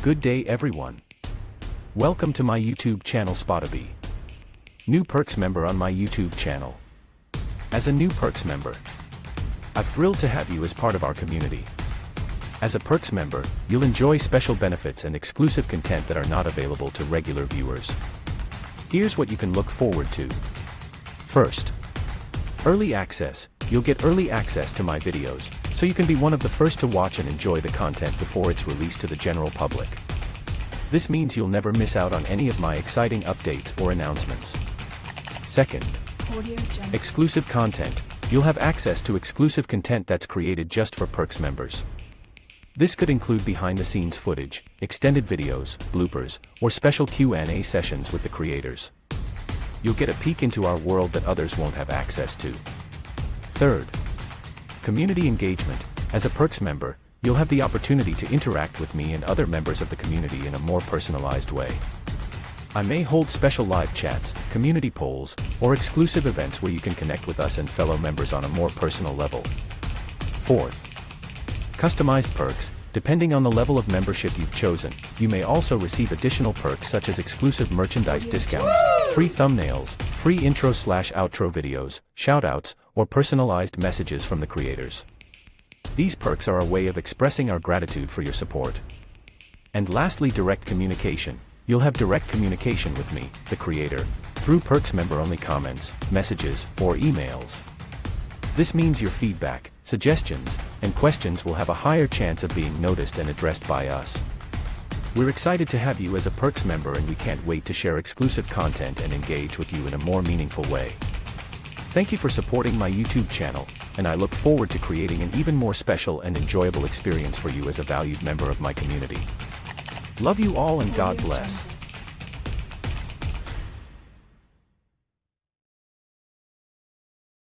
Good day everyone. Welcome to my YouTube channel Spotabee. New Perks member on my YouTube channel. As a new Perks member, I'm thrilled to have you as part of our community. As a Perks member, you'll enjoy special benefits and exclusive content that are not available to regular viewers. Here's what you can look forward to. First, early access. You'll get early access to my videos, so you can be one of the first to watch and enjoy the content before it's released to the general public. This means you'll never miss out on any of my exciting updates or announcements. Second, exclusive content. You'll have access to exclusive content that's created just for Perks members. This could include behind-the-scenes footage, extended videos, bloopers, or special Q&A sessions with the creators. You'll get a peek into our world that others won't have access to. Third, community engagement. As a Perks member, you'll have the opportunity to interact with me and other members of the community in a more personalized way. I may hold special live chats, community polls, or exclusive events where you can connect with us and fellow members on a more personal level. Fourth, customized perks. Depending on the level of membership you've chosen, you may also receive additional perks such as exclusive merchandise discounts, free thumbnails, free intro/outro videos, shoutouts, or personalized messages from the creators. These perks are a way of expressing our gratitude for your support. And lastly, direct communication. You'll have direct communication with me, the creator, through Perks member-only comments, messages, or emails. This means your feedback, suggestions, and questions will have a higher chance of being noticed and addressed by us. We're excited to have you as a Perks member, and we can't wait to share exclusive content and engage with you in a more meaningful way. Thank you for supporting my YouTube channel, and I look forward to creating an even more special and enjoyable experience for you as a valued member of my community. Love you all and God bless.